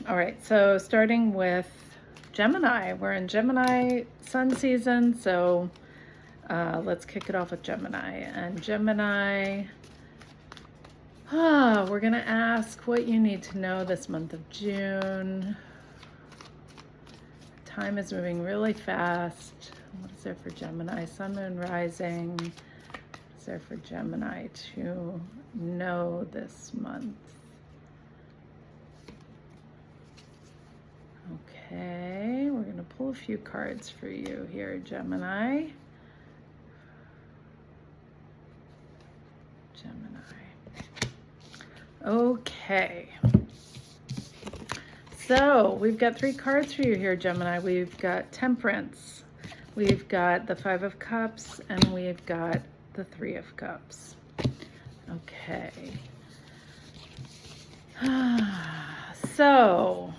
All right, so starting with Gemini. We're in Gemini Sun season, so let's kick it off with Gemini. And Gemini, we're going to ask what you need to know this month of June. Time is moving really fast. What is there for Gemini? Sun, Moon, Rising. What is there for Gemini to know this month? Okay, we're going to pull a few cards for you here, Gemini. Okay. So we've got 3 cards for you here, Gemini. We've got Temperance, we've got the 5 of Cups, and we've got the 3 of Cups. Okay. So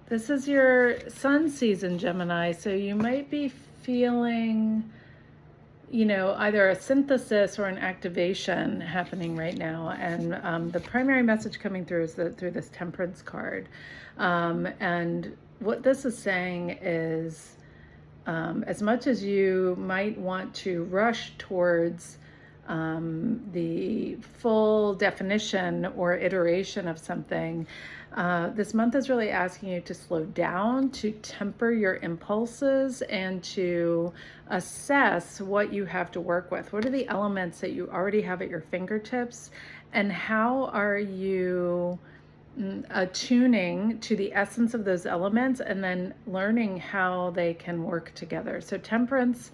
this is your sun season, Gemini, so you might be feeling, either a synthesis or an activation happening right now. And the primary message coming through is through this Temperance card. And what this is saying is, as much as you might want to rush towards the full definition or iteration of something, this month is really asking you to slow down, to temper your impulses, and to assess what you have to work with. What are the elements that you already have at your fingertips, and how are you attuning to the essence of those elements and then learning how they can work together? So Temperance,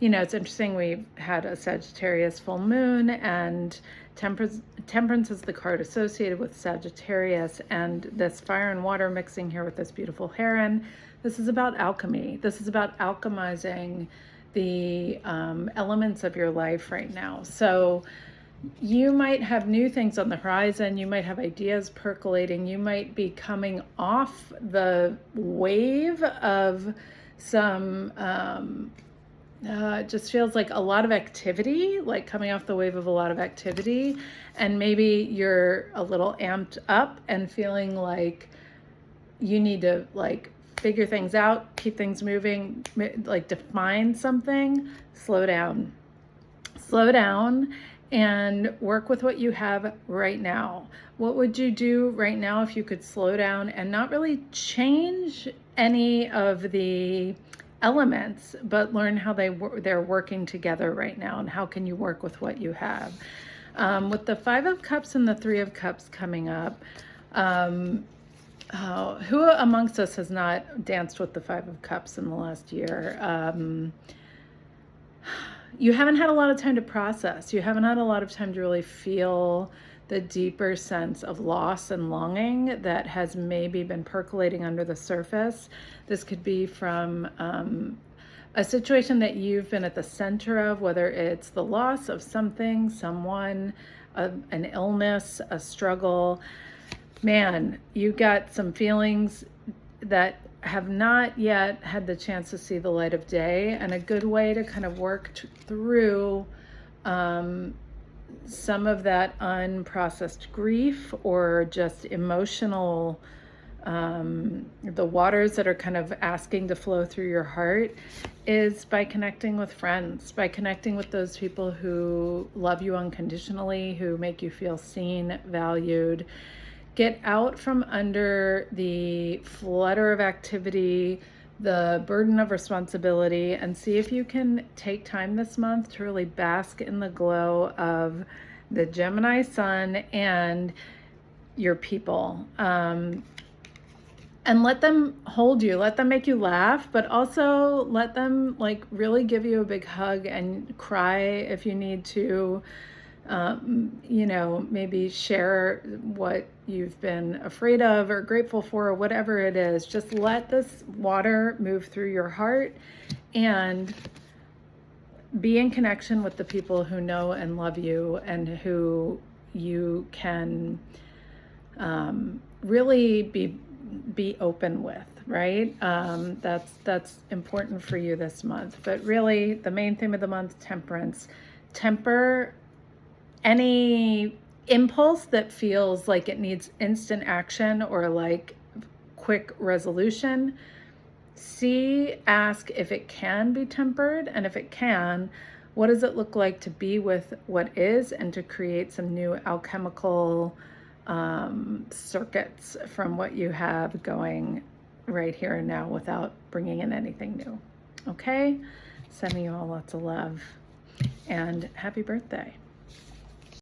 it's interesting, we've had a Sagittarius full moon, and Temperance is the card associated with Sagittarius, and this fire and water mixing here with this beautiful heron. This is about alchemy. This is about alchemizing the elements of your life right now. So you might have new things on the horizon. You might have ideas percolating. You might be coming off the wave of some it just feels like a lot of activity, like coming off the wave of a lot of activity, and maybe you're a little amped up and feeling like you need to figure things out, keep things moving, define something. Slow down and work with what you have right now. What would you do right now if you could slow down and not really change any of the elements, but learn how they're working together right now, and how can you work with what you have? With the 5 of Cups and the 3 of Cups coming up, who amongst us has not danced with the 5 of Cups in the last year? You haven't had a lot of time to process. You haven't had a lot of time to really feel the deeper sense of loss and longing that has maybe been percolating under the surface. This could be from a situation that you've been at the center of, whether it's the loss of something, someone, an illness, a struggle. Man, you got some feelings that have not yet had the chance to see the light of day, and a good way to kind of work through some of that unprocessed grief or just emotional, the waters that are kind of asking to flow through your heart, is by connecting with friends, by connecting with those people who love you unconditionally, who make you feel seen, valued. Get out from under the flutter of activity, the burden of responsibility, and see if you can take time this month to really bask in the glow of the Gemini Sun and your people. And let them hold you, let them make you laugh, but also let them really give you a big hug and cry if you need to. Maybe share what you've been afraid of or grateful for, or whatever it is. Just let this water move through your heart and be in connection with the people who know and love you, and who you can really be open with, right? That's important for you this month. But really, the main theme of the month, Temperance. Temper any impulse that feels like it needs instant action, or quick resolution. Ask if it can be tempered, and if it can, what does it look like to be with what is and to create some new alchemical circuits from what you have going right here and now without bringing in anything new. Okay? Sending you all lots of love and happy birthday.